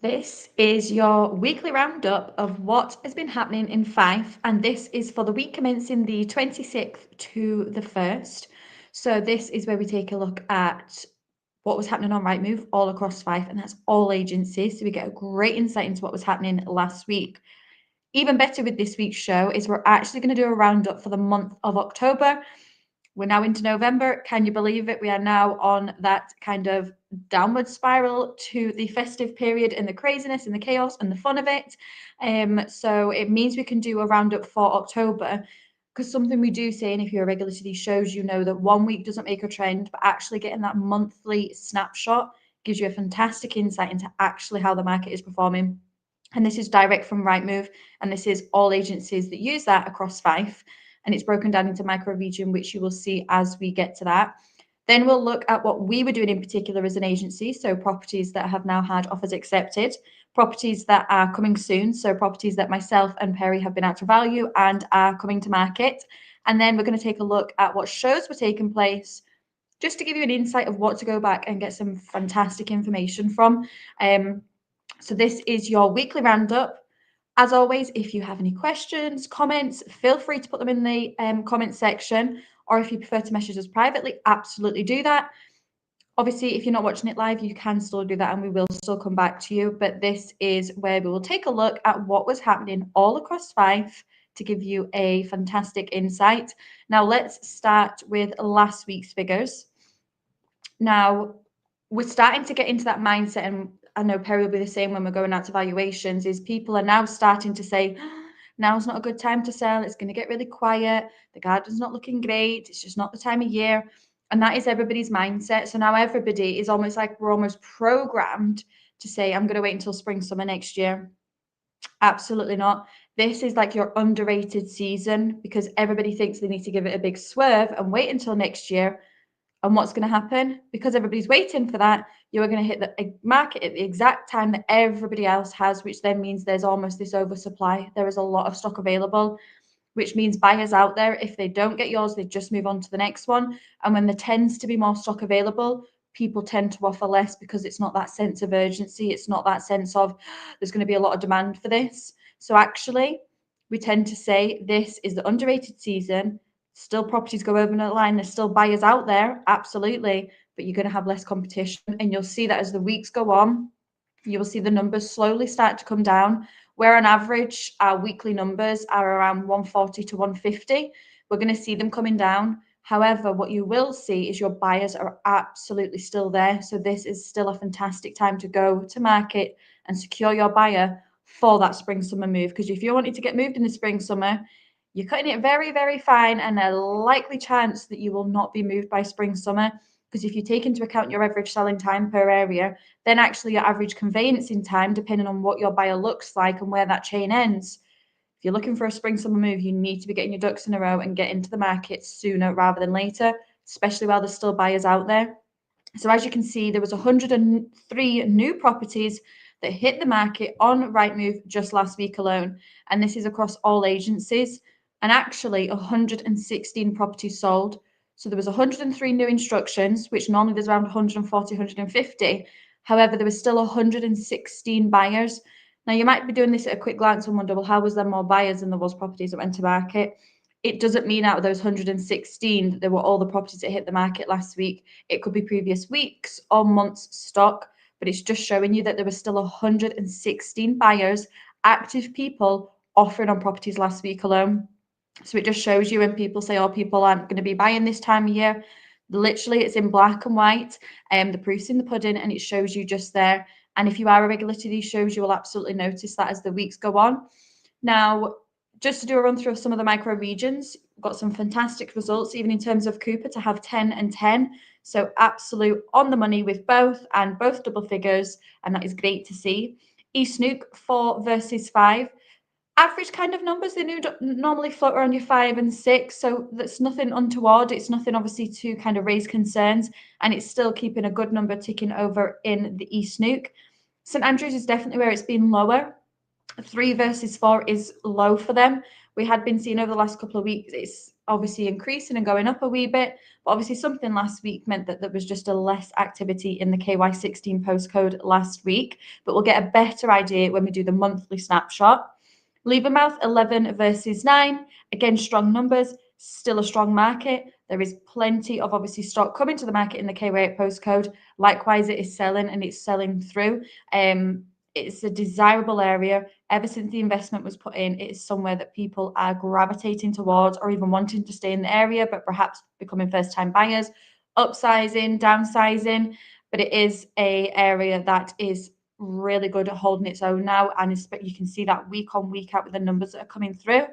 This is your weekly roundup of what has been happening in Fife, and this is for the week commencing the 26th to the 1st. So this is where we take a look at what was happening on Rightmove all across Fife, and that's all agencies. So we get a great insight into what was happening last week. Even better with this week's show is we're actually going to do a roundup for the month of October. We're now into November. Can you believe it? We are now on that kind of downward spiral to the festive period and the craziness and the chaos and the fun of it. So it means we can do a roundup for October, because something we do say, and if you're a regular to these shows, you know that 1 week doesn't make a trend, but actually getting that monthly snapshot gives you a fantastic insight into actually how the market is performing. And this is direct from Rightmove, and this is all agencies that use that across Fife, and it's broken down into micro region, which you will see as we get to that. Then we'll look at what we were doing in particular as an agency, so properties that have now had offers accepted, properties that are coming soon, so properties that myself and Perry have been out to value and are coming to market. And then we're going to take a look at what shows were taking place, just to give you an insight of what to go back and get some fantastic information from. So this is your weekly roundup. As always, if you have any questions, comments, feel free to put them in the comment section, or if you prefer to message us privately, absolutely do that. Obviously, if you're not watching it live, you can still do that and we will still come back to you. But this is where we will take a look at what was happening all across Fife to give you a fantastic insight. Now, let's start with last week's figures. Now, we're starting to get into that mindset, and I know Perry will be the same when we're going out to valuations, is people are now starting to say, now's not a good time to sell. It's going to get really quiet. The garden's not looking great. It's just not the time of year. And that is everybody's mindset. So now everybody is almost like we're almost programmed to say, I'm going to wait until spring, summer next year. Absolutely not. This is like your underrated season, because everybody thinks they need to give it a big swerve and wait until next year. And what's going to happen? Because everybody's waiting for that, you're going to hit the market at the exact time that everybody else has, which then means there's almost this oversupply. There is a lot of stock available, which means buyers out there, if they don't get yours, they just move on to the next one. And when there tends to be more stock available, people tend to offer less, because it's not that sense of urgency. It's not that sense of there's going to be a lot of demand for this. So actually, we tend to say this is the underrated season. Still properties go over the line. There's still buyers out there, absolutely, but you're going to have less competition. And you'll see that as the weeks go on, you will see the numbers slowly start to come down, where on average our weekly numbers are around 140 to 150. We're going to see them coming down. However, what you will see is your buyers are absolutely still there. So this is still a fantastic time to go to market and secure your buyer for that spring summer move. Because if you're wanting to get moved in the spring summer, you're cutting it very, very fine, and a likely chance that you will not be moved by spring summer. Because if you take into account your average selling time per area, then actually your average conveyancing time, depending on what your buyer looks like and where that chain ends. If you're looking for a spring summer move, you need to be getting your ducks in a row and get into the market sooner rather than later, especially while there's still buyers out there. So as you can see, there was 103 new properties that hit the market on Rightmove just last week alone. And this is across all agencies, and actually 116 properties sold. So there was 103 new instructions, which normally there's around 140, 150. However, there was still 116 buyers. Now, you might be doing this at a quick glance and wonder, well, how was there more buyers than there was properties that went to market? It doesn't mean out of those 116 that there were all the properties that hit the market last week. It could be previous weeks or months stock, but it's just showing you that there were still 116 buyers, active people offering on properties last week alone. So it just shows you when people say, oh, people aren't going to be buying this time of year. Literally, it's in black and white, the proof's in the pudding, and it shows you just there. And if you are a regular to these shows, you will absolutely notice that as the weeks go on. Now, just to do a run through of some of the micro regions, got some fantastic results, even in terms of Cooper to have 10 and 10. So absolute on the money with both, and both double figures, and that is great to see. East Nook 4 versus 5. Average kind of numbers. They normally float around your 5 and 6, so that's nothing untoward. It's nothing obviously to kind of raise concerns, and it's still keeping a good number ticking over in the East Nook. St Andrews is definitely where it's been lower. 3 versus 4 is low for them. We had been seeing over the last couple of weeks, it's obviously increasing and going up a wee bit. But obviously something last week meant that there was just a less activity in the KY16 postcode last week. But we'll get a better idea when we do the monthly snapshot. Levermouth 11 versus 9. Again, strong numbers, still a strong market. There is plenty of obviously stock coming to the market in the KY8 postcode. Likewise, it is selling and it's selling through. It's a desirable area. Ever since the investment was put in, it is somewhere that people are gravitating towards or even wanting to stay in the area, but perhaps becoming first-time buyers, upsizing, downsizing. But it is an area that is really good at holding its own now, and you can see that week on week out with the numbers that are coming through.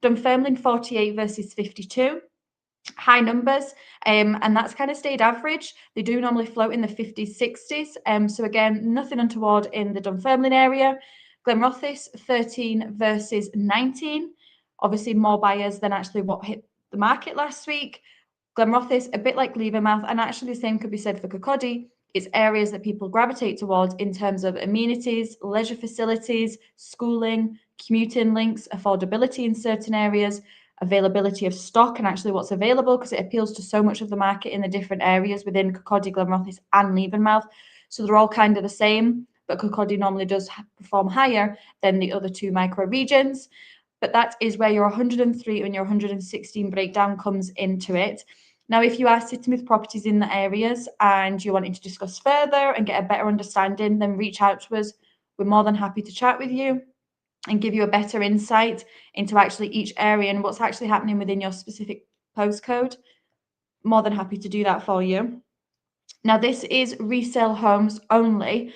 Dunfermline 48 versus 52. High numbers, and that's kind of stayed average. They do normally float in the 50s, 60s. So again, nothing untoward in the Dunfermline area. Glenrothes 13 versus 19. Obviously, more buyers than actually what hit the market last week. Glenrothes, a bit like Levermouth, and actually the same could be said for Kirkcaldy. It's areas that people gravitate towards in terms of amenities, leisure facilities, schooling, commuting links, affordability in certain areas, availability of stock and actually what's available, because it appeals to so much of the market in the different areas within Kirkcaldy, Glenrothes and Levermouth. So they're all kind of the same, but Kirkcaldy normally does perform higher than the other two micro regions. But that is where your 103 and your 116 breakdown comes into it. Now, if you are sitting with properties in the areas and you're wanting to discuss further and get a better understanding, then reach out to us. We're more than happy to chat with you and give you a better insight into actually each area and what's actually happening within your specific postcode. More than happy to do that for you. Now, this is resale homes only.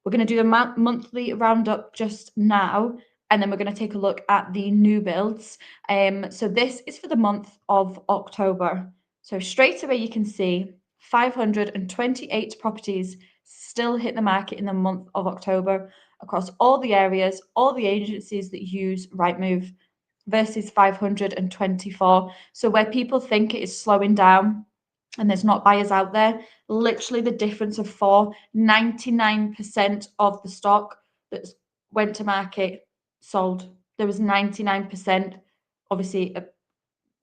We're going to do the monthly roundup just now, and then we're going to take a look at the new builds. So this is for the month of October. So straight away you can see 528 properties still hit the market in the month of October across all the areas, all the agencies that use Rightmove versus 524. So where people think it is slowing down and there's not buyers out there, literally the difference of 99% of the stock that went to market sold. There was 99%, obviously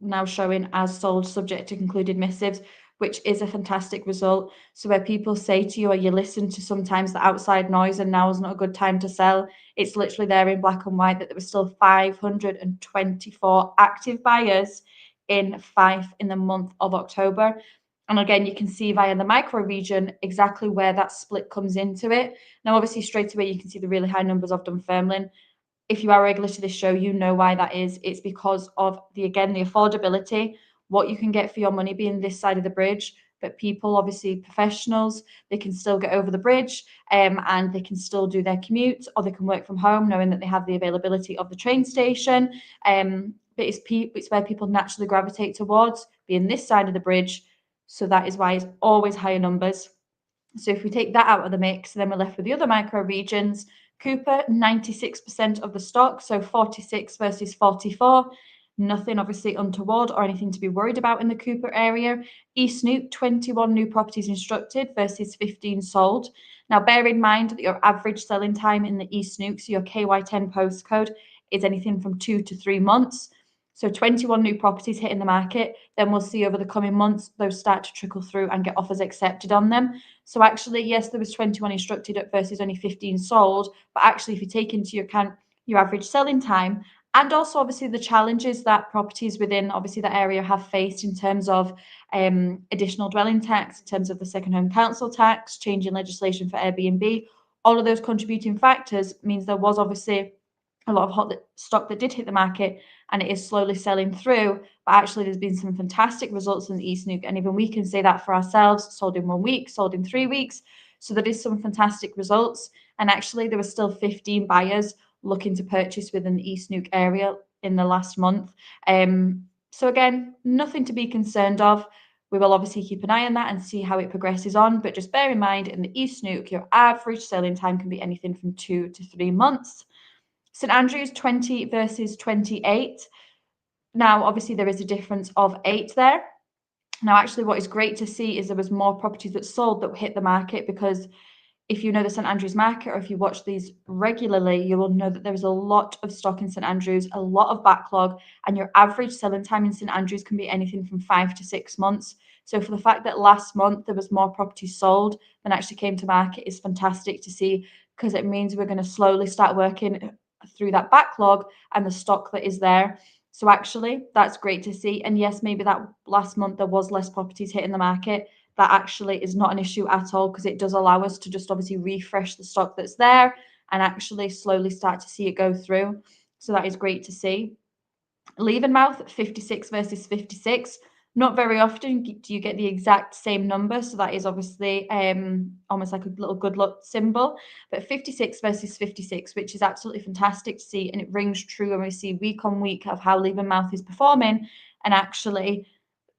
now showing as sold subject to concluded missives, which is a fantastic result. So where people say to you, or you listen to sometimes the outside noise and now is not a good time to sell, it's literally there in black and white that there were still 524 active buyers in Fife in the month of October. And again, you can see via the micro region exactly where that split comes into it. Now, obviously, straight away, you can see the really high numbers of Dunfermline. If you are regular to this show, you know why that is. It's because of the affordability, what you can get for your money being this side of the bridge. But people, obviously professionals, they can still get over the bridge, and they can still do their commute, or they can work from home knowing that they have the availability of the train station. But it's where people naturally gravitate towards, being this side of the bridge. So that is why it's always higher numbers. So if we take that out of the mix, then we're left with the other micro regions. Cooper, 96% of the stock, so 46 versus 44. Nothing obviously untoward or anything to be worried about in the Cooper area. East Nuke, 21 new properties instructed versus 15 sold. Now, bear in mind that your average selling time in the East Nuke, so your KY10 postcode, is anything from 2 to 3 months. So 21 new properties hitting the market. Then we'll see over the coming months, those start to trickle through and get offers accepted on them. So actually, yes, there was 21 instructed at versus only 15 sold. But actually, if you take into account your average selling time and also obviously the challenges that properties within obviously that area have faced in terms of additional dwelling tax, in terms of the second home council tax, changing legislation for Airbnb, all of those contributing factors means there was obviously a lot of hot stock that did hit the market, and it is slowly selling through. But actually, there's been some fantastic results in the East Nuke, and even we can say that for ourselves: sold in 1 week, sold in 3 weeks. So there is some fantastic results. And actually, there were still 15 buyers looking to purchase within the East Nuke area in the last month. So again, nothing to be concerned of. We will obviously keep an eye on that and see how it progresses on. But just bear in mind, in the East Nuke, your average selling time can be anything from 2 to 3 months. St Andrews, 20 versus 28. Now, obviously, there is a difference of 8 there. Now, actually, what is great to see is there was more properties that sold that hit the market because if you know the St Andrews market, or if you watch these regularly, you will know that there is a lot of stock in St Andrews, a lot of backlog, and your average selling time in St Andrews can be anything from 5 to 6 months. So for the fact that last month there was more properties sold than actually came to market is fantastic to see, because it means we're going to slowly start working through that backlog and the stock that is there. So actually, that's great to see. And yes, maybe that last month there was less properties hitting the market. That actually is not an issue at all, because it does allow us to just obviously refresh the stock that's there and actually slowly start to see it go through. So that is great to see. Leavenmouth, 56 versus 56. Not very often do you get the exact same number, so that is obviously almost like a little good luck symbol. But 56 versus 56, which is absolutely fantastic to see, and it rings true when we see week on week of how Leavenmouth is performing, and actually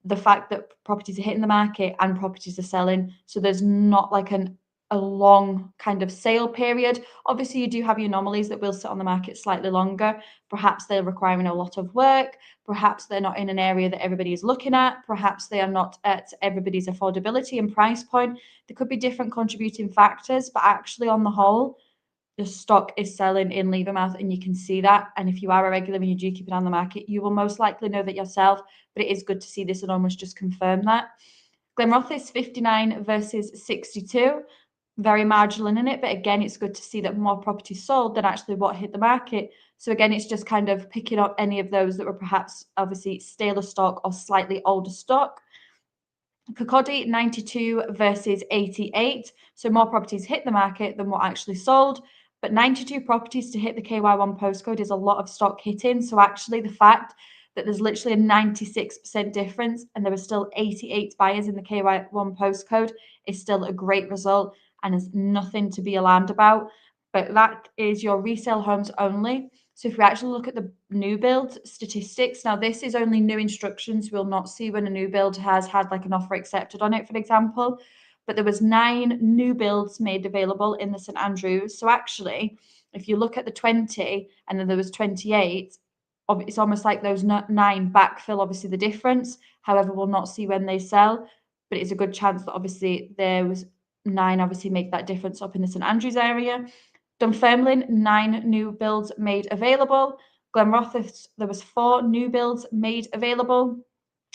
the fact that properties are hitting the market and properties are selling. So there's not like a long kind of sale period. Obviously, you do have your anomalies that will sit on the market slightly longer. Perhaps they're requiring a lot of work. Perhaps they're not in an area that everybody is looking at. Perhaps they are not at everybody's affordability and price point. There could be different contributing factors, but actually, on the whole, the stock is selling in Leavenmouth, and you can see that. And if you are a regular and you do keep it on the market, you will most likely know that yourself, but it is good to see this and almost just confirm that. Glenrothes 59 versus 62, very marginal in it, but again, it's good to see that more properties sold than actually what hit the market. So again, it's just kind of picking up any of those that were perhaps obviously staler stock or slightly older stock. Kirkcaldy 92 versus 88. So more properties hit the market than what actually sold. But 92 properties to hit the KY1 postcode is a lot of stock hitting. So actually the fact that there's literally a 96% difference and there are still 88 buyers in the KY1 postcode is still a great result and is nothing to be alarmed about. But that is your resale homes only. So if we actually look at the new build statistics, now this is only new instructions. We'll not see when a new build has had like an offer accepted on it, for example. But there was 9 new builds made available in the St Andrews. So actually, if you look at the 20 and then there was 28, it's almost like those 9 backfill obviously the difference. However, we'll not see when they sell, but it's a good chance that obviously there was 9 obviously make that difference up in the St Andrews area. Dunfermline, 9 new builds made available. Glenrothes, there was 4 new builds made available.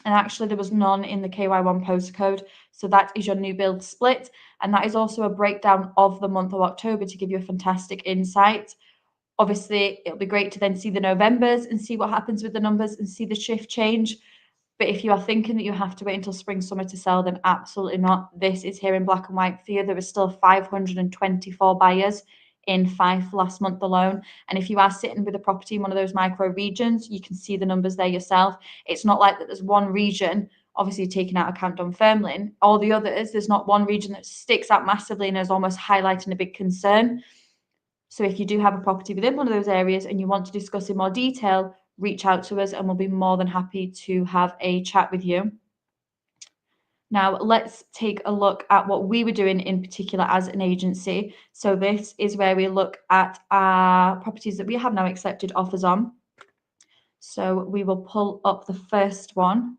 And actually, there was none in the KY1 postcode. So that is your new build split. And that is also a breakdown of the month of October to give you a fantastic insight. Obviously, it'll be great to then see the Novembers and see what happens with the numbers and see the shift change. But if you are thinking that you have to wait until spring, summer to sell, then absolutely not. This is here in black and white for you. There is still 524 buyers in Fife last month alone. And if you are sitting with a property in one of those micro regions, you can see the numbers there yourself. It's not like that there's one region, obviously taking out account Dunfermline, all the others, there's not one region that sticks out massively and is almost highlighting a big concern. So if you do have a property within one of those areas and you want to discuss in more detail, reach out to us and we'll be more than happy to have a chat with you. Now, let's take a look at what we were doing in particular as an agency. So this is where we look at our properties that we have now accepted offers on. So we will pull up the first one.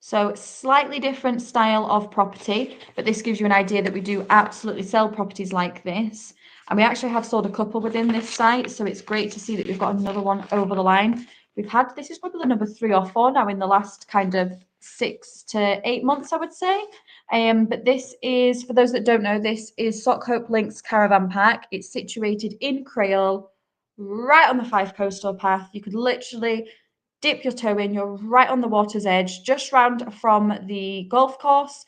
So slightly different style of property, but this gives you an idea that we do absolutely sell properties like this. And we actually have sold a couple within this site. So it's great to see that we've got another one over the line. This is probably the number 3 or 4 now in the last kind of 6 to 8 months, I would say. But this is, for those that don't know, this is Sockhope Links Caravan Park. It's situated in Crail, right on the Fife Coastal Path. You could literally dip your toe in, you're right on the water's edge, just round from the golf course,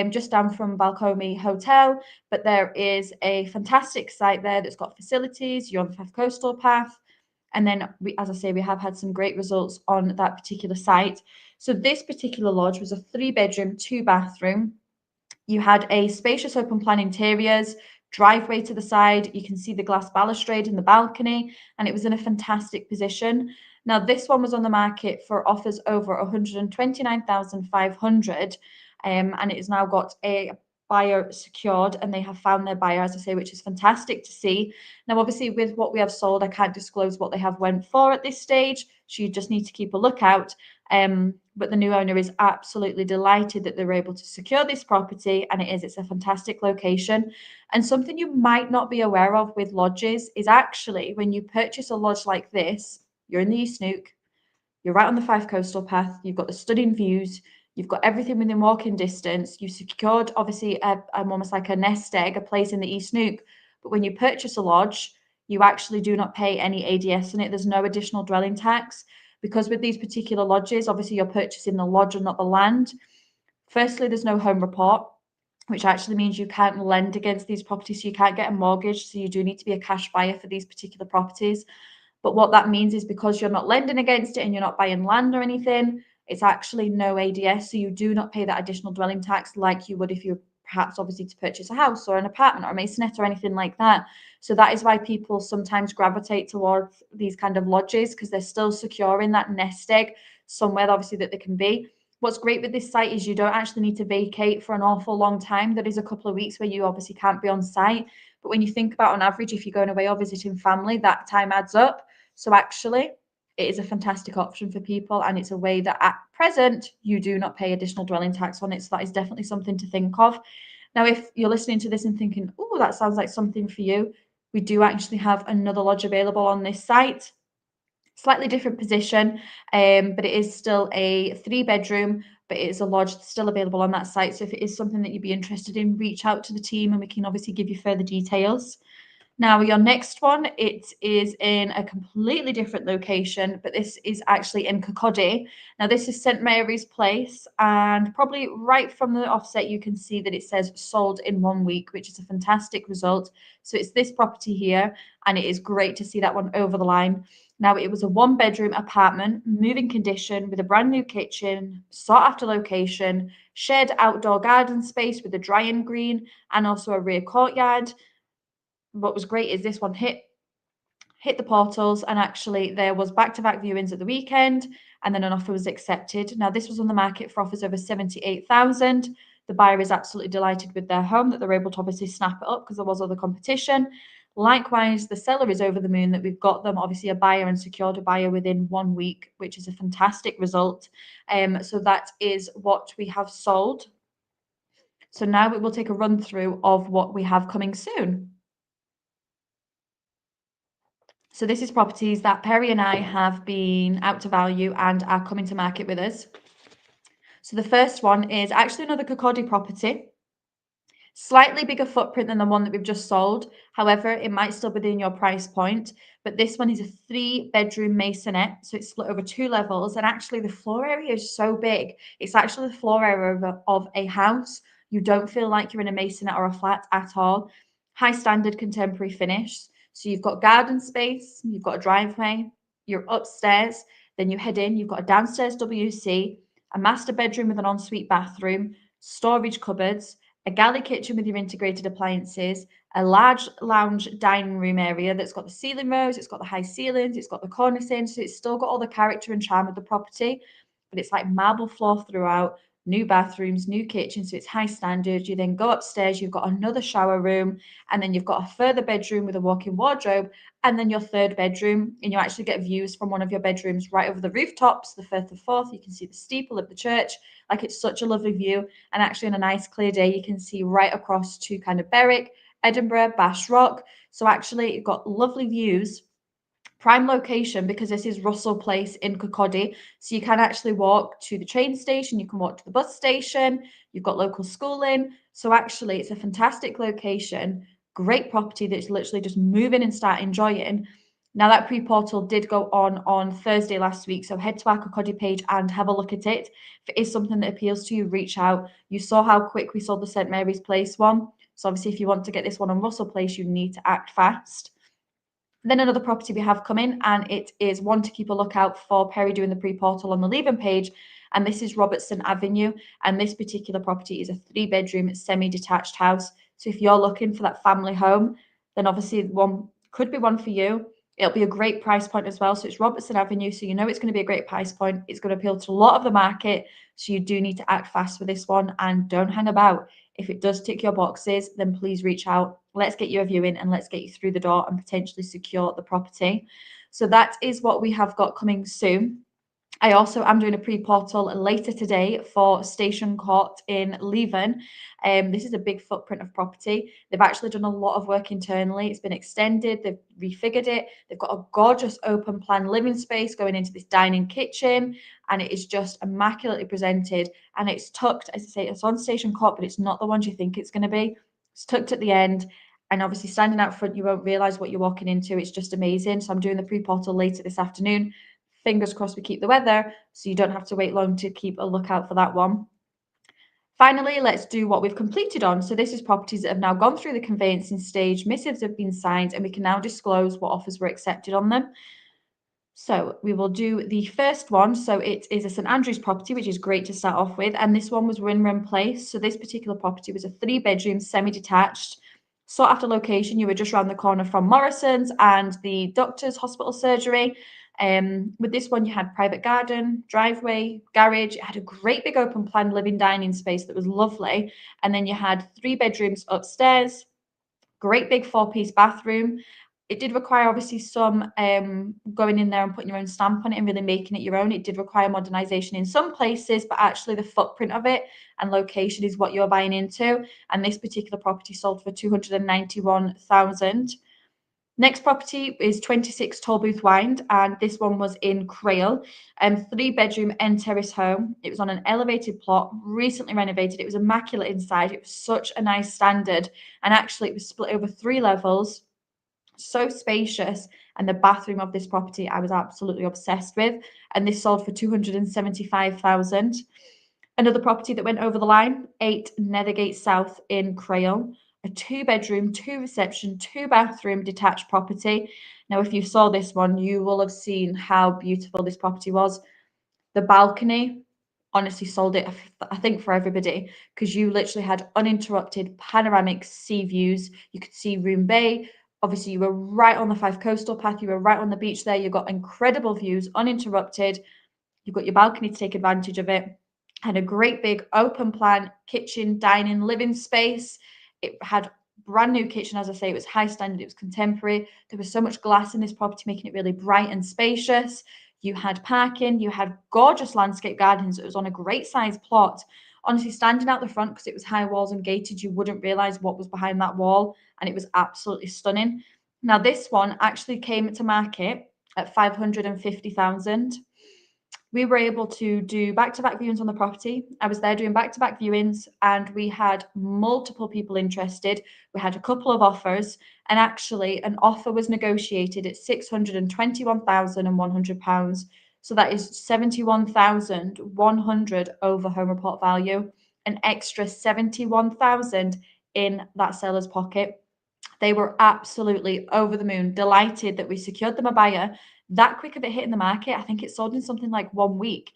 just down from Balcomie Hotel. But there is a fantastic site there that's got facilities. You're on the Fife Coastal Path. And then, as I say, we have had some great results on that particular site. So this particular lodge was a 3-bedroom, 2-bathroom. You had a spacious open plan interiors, driveway to the side. You can see the glass balustrade in the balcony, and it was in a fantastic position. Now, this one was on the market for offers over 129,500, and it has now got a buyer secured, and they have found their buyer, as I say, which is fantastic to see. Now, obviously, with what we have sold, I can't disclose what they have went for at this stage, so you just need to keep a lookout. but the new owner is absolutely delighted that they're able to secure this property, and it's a fantastic location. And something you might not be aware of with lodges is actually when you purchase a lodge like this, you're in the East Neuk, you're right on the Fife Coastal Path, you've got the stunning views, you've got everything within walking distance, you've secured obviously almost like a nest egg, a place in the East Neuk. But when you purchase a lodge, you actually do not pay any ADS in it. There's no additional dwelling tax, because with these particular lodges, obviously you're purchasing the lodge and not the land. Firstly, there's no home report, which actually means you can't lend against these properties, so you can't get a mortgage. So you do need to be a cash buyer for these particular properties. But what that means is, because you're not lending against it and you're not buying land or anything, it's actually no ADS. So you do not pay that additional dwelling tax like you would if you perhaps obviously to purchase a house or an apartment or a maisonette or anything like that. So that is why people sometimes gravitate towards these kind of lodges, because they're still securing that nest egg somewhere obviously that they can be. What's great with this site is you don't actually need to vacate for an awful long time. There is a couple of weeks where you obviously can't be on site. But when you think about on average, if you're going away or visiting family, that time adds up. So actually, it is a fantastic option for people, and it's a way that at present you do not pay additional dwelling tax on it. So that is definitely something to think of. Now, if you're listening to this and thinking, oh, that sounds like something for you, we do actually have another lodge available on this site. Slightly different position, but it is still a 3-bedroom, but it is a lodge still available on that site. So if it is something that you'd be interested in, reach out to the team and we can obviously give you further details. Now, your next one, it is in a completely different location, but this is actually in Kirkcaldy. Now, this is St Mary's Place, and probably right from the offset, you can see that it says sold in 1 week, which is a fantastic result. So it's this property here, and it is great to see that one over the line. Now, it was a 1-bedroom apartment, moving condition, with a brand new kitchen, sought after location, shared outdoor garden space with a drying green, and also a rear courtyard. What was great is this one hit the portals, and actually there was back-to-back viewings at the weekend, and then an offer was accepted. Now, this was on the market for offers over 78,000. The buyer is absolutely delighted with their home, that they're able to obviously snap it up because there was other competition. Likewise, the seller is over the moon that we've got them obviously a buyer and secured a buyer within 1 week, which is a fantastic result. So that is what we have sold. So now we will take a run through of what we have coming soon. So this is properties that Perry and I have been out to value and are coming to market with us. So the first one is actually another Kirkcaldy property. Slightly bigger footprint than the one that we've just sold. However, it might still be within your price point, but this one is a 3-bedroom maisonette. So it's split over 2 levels, and actually the floor area is so big. It's actually the floor area of a house. You don't feel like you're in a maisonette or a flat at all. High standard contemporary finish. So you've got garden space, you've got a driveway, you're upstairs, then you head in, you've got a downstairs WC, a master bedroom with an ensuite bathroom, storage cupboards, a galley kitchen with your integrated appliances, a large lounge dining room area that's got the ceiling rose, it's got the high ceilings, it's got the cornice in, so it's still got all the character and charm of the property, but it's like marble floor throughout, new bathrooms, new kitchen, so it's high standard. You then go upstairs, you've got another shower room, and then you've got a further bedroom with a walk-in wardrobe, and then your 3rd bedroom, and you actually get views from one of your bedrooms right over the rooftops, the Firth of Forth. You can see the steeple of the church. Like, it's such a lovely view, and actually on a nice clear day, you can see right across to kind of Berwick, Edinburgh, Bash Rock. So actually, you've got lovely views. Prime location, because this is Russell Place in Kirkcaldy, so you can actually walk to the train station, you can walk to the bus station, you've got local schooling. So actually, it's a fantastic location, great property that's literally just move in and start enjoying. Now, that pre-portal did go on Thursday last week, so head to our Kirkcaldy page and have a look at it. If it is something that appeals to you, reach out. You saw how quick we sold the St Mary's Place one, so obviously if you want to get this one on Russell Place, you need to act fast. Then another property we have come in, and it is one to keep a lookout for Perry doing the pre-portal on the leaving page, and this is Robertson Avenue, and this particular property is a 3-bedroom semi-detached house. So if you're looking for that family home, then obviously one could be one for you. It'll be a great price point as well. So it's Robertson Avenue, so you know it's going to be a great price point. It's going to appeal to a lot of the market, so you do need to act fast with this one and don't hang about. If it does tick your boxes, then please reach out. Let's get you a viewing and let's get you through the door and potentially secure the property. So that is what we have got coming soon. I also am doing a pre-portal later today for Station Court in Leven. This is a big footprint of property. They've actually done a lot of work internally. It's been extended, they've refigured it. They've got a gorgeous open plan living space going into this dining kitchen, and it is just immaculately presented. And it's tucked, as I say, it's on Station Court, but it's not the ones you think it's going to be. It's tucked at the end. And obviously, standing out front, you won't realize what you're walking into. It's just amazing. So I'm doing the pre-portal later this afternoon. Fingers crossed we keep the weather, so you don't have to wait long to keep a lookout for that one. Finally, let's do what we've completed on. So this is properties that have now gone through the conveyancing stage, missives have been signed, and we can now disclose what offers were accepted on them. So we will do the first one. So it is a St Andrews property, which is great to start off with. And this one was Winram Place. So this particular property was a 3-bedroom, semi-detached. Sought after location, you were just around the corner from Morrison's and the doctor's hospital surgery. With this one, you had private garden, driveway, garage. It had a great big open plan living dining space that was lovely. And then you had 3 bedrooms upstairs, great big 4-piece bathroom. It did require obviously some going in there and putting your own stamp on it and really making it your own. It did require modernisation in some places, but actually the footprint of it and location is what you're buying into. And this particular property sold for 291,000. Next property is 26 Tallbooth Wynd, and this one was in Crail. 3-bedroom end terrace home. It was on an elevated plot, recently renovated. It was immaculate inside. It was such a nice standard, and actually it was split over 3 levels. So spacious, and the bathroom of this property I was absolutely obsessed with, and this sold for 275,000. Another property that went over the line, 8 Nethergate South in Crail, a 2-bedroom, 2-reception, 2-bathroom detached property. Now, if you saw this one, you will have seen how beautiful this property was. The balcony honestly sold it, I think, for everybody, because you literally had uninterrupted panoramic sea views. You could see Room Bay. Obviously, you were right on the Fife coastal path. You were right on the beach there. You got incredible views, uninterrupted. You've got your balcony to take advantage of it. Had a great big open plan kitchen, dining, living space. It had brand new kitchen. As I say, it was high standard, it was contemporary. There was so much glass in this property, making it really bright and spacious. You had parking, you had gorgeous landscape gardens. It was on a great size plot. Honestly, standing out the front, because it was high walls and gated, you wouldn't realize what was behind that wall, and it was absolutely stunning. Now, this one actually came to market at 550,000. We were able to do back-to-back viewings on the property. I was there doing back-to-back viewings, and we had multiple people interested. We had a couple of offers, and actually an offer was negotiated at £621,100. So that is 71,100 over home report value, an extra 71,000 in that seller's pocket. They were absolutely over the moon, delighted that we secured them a buyer that quick of it hitting the market. I think it sold in something like 1 week.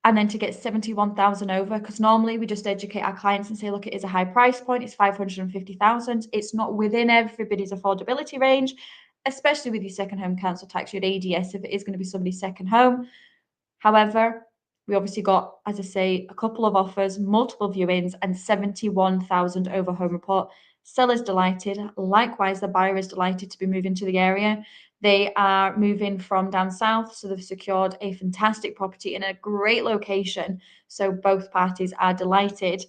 And then to get 71,000 over, because normally we just educate our clients and say, look, it is a high price point, it's 550,000. It's not within everybody's affordability range, especially with your second home council tax, your ADS, if it is going to be somebody's second home. However, we obviously got, as I say, a couple of offers, multiple viewings, and 71,000 over home report. Seller's delighted. Likewise, the buyer is delighted to be moving to the area. They are moving from down south, so they've secured a fantastic property in a great location. So both parties are delighted.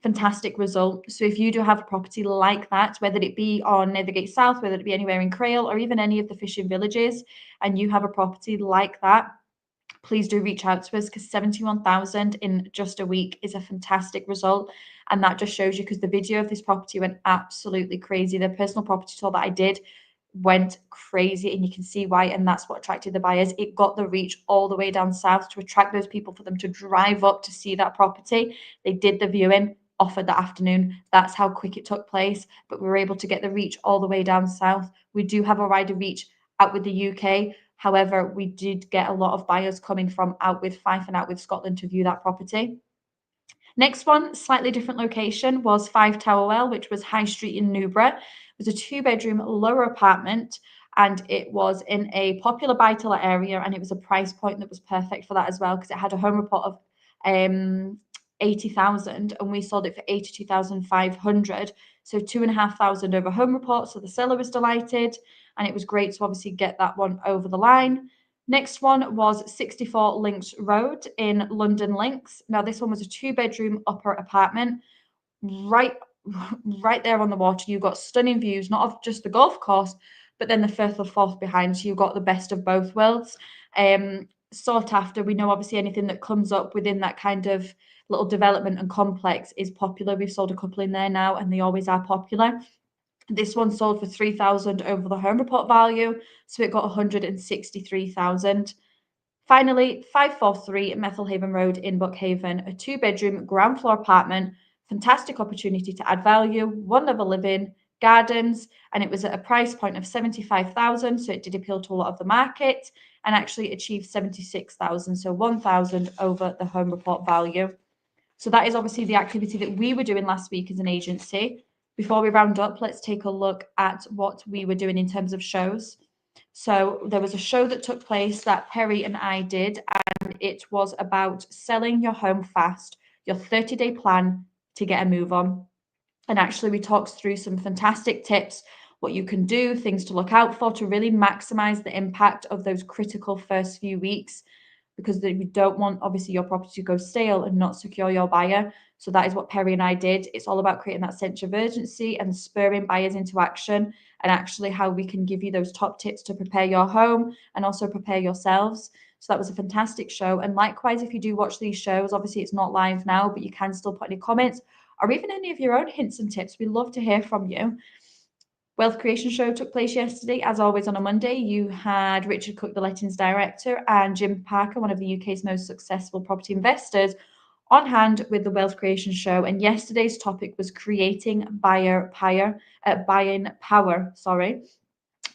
Fantastic result. So if you do have a property like that, whether it be on Nethergate South, whether it be anywhere in Crail, or even any of the fishing villages, and you have a property like that, please do reach out to us, because 71,000 in just a week is a fantastic result. And that just shows you, because the video of this property went absolutely crazy. The personal property tour that I did went crazy, and you can see why. And that's what attracted the buyers. It got the reach all the way down south to attract those people, for them to drive up to see that property. They did the viewing, offered that afternoon. That's how quick it took place. But we were able to get the reach all the way down south. We do have a wider reach out with the UK. However, we did get a lot of buyers coming from out with Fife and out with Scotland to view that property. Next one, slightly different location, was 5 Tower Well, which was High Street in Newborough. It was a 2-bedroom lower apartment, and it was in a popular buy-to-let area, and it was a price point that was perfect for that as well, because it had a home report of 80,000, and we sold it for 82,500. So 2,500 over home report. So the seller was delighted, and it was great to obviously get that one over the line. Next one was 64 Links Road in London Links. Now, this one was a 2-bedroom upper apartment, right right there on the water. You've got stunning views, not of just the golf course, but then the Firth of Forth behind. So you've got the best of both worlds. Sought after. We know obviously anything that comes up within that kind of little development and complex is popular. We've sold a couple in there now, and they always are popular. This one sold for 3,000 over the home report value, so it got 163,000. Finally, 543 Methalhaven Road in Buckhaven, a 2-bedroom ground floor apartment, fantastic opportunity to add value, one level living, gardens, and it was at a price point of 75,000, so it did appeal to a lot of the market and actually achieved 76,000, so 1,000 over the home report value. So that is obviously the activity that we were doing last week as an agency. Before we round up, let's take a look at what we were doing in terms of shows. So there was a show that took place that Perry and I did, and it was about selling your home fast, your 30-day plan to get a move on. And actually, we talked through some fantastic tips, what you can do, things to look out for to really maximize the impact of those critical first few weeks, because we don't want obviously your property to go stale and not secure your buyer. So that is what Perry and I did. It's all about creating that sense of urgency and spurring buyers into action, and actually how we can give you those top tips to prepare your home and also prepare yourselves. So that was a fantastic show. And likewise, if you do watch these shows, obviously it's not live now, but you can still put any comments or even any of your own hints and tips. We love to hear from you. Wealth Creation Show took place yesterday. As always, on a Monday, you had Richard Cook, the lettings director, and Jim Parker, one of the UK's most successful property investors, on hand with the Wealth Creation Show. And yesterday's topic was creating buying power,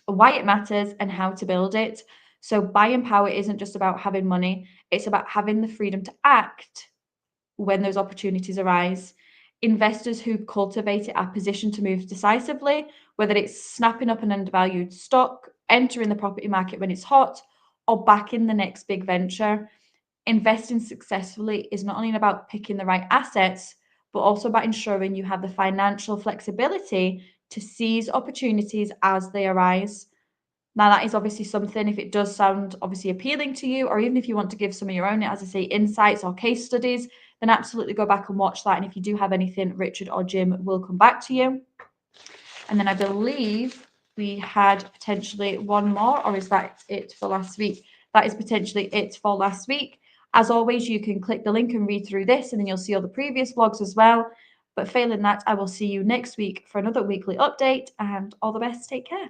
why it matters and how to build it. So buying power isn't just about having money, it's about having the freedom to act when those opportunities arise. Investors who cultivate it are positioned to move decisively, whether it's snapping up an undervalued stock, entering the property market when it's hot, or backing the next big venture. Investing successfully is not only about picking the right assets, but also about ensuring you have the financial flexibility to seize opportunities as they arise. Now, that is obviously something, if it does sound obviously appealing to you, or even if you want to give some of your own, as I say, insights or case studies, then absolutely go back and watch that. And if you do have anything, Richard or Jim will come back to you. And then I believe we had potentially one more, or is that it for last week? That is potentially it for last week. As always, you can click the link and read through this, and then you'll see all the previous vlogs as well. But failing that, I will see you next week for another weekly update, and all the best. Take care.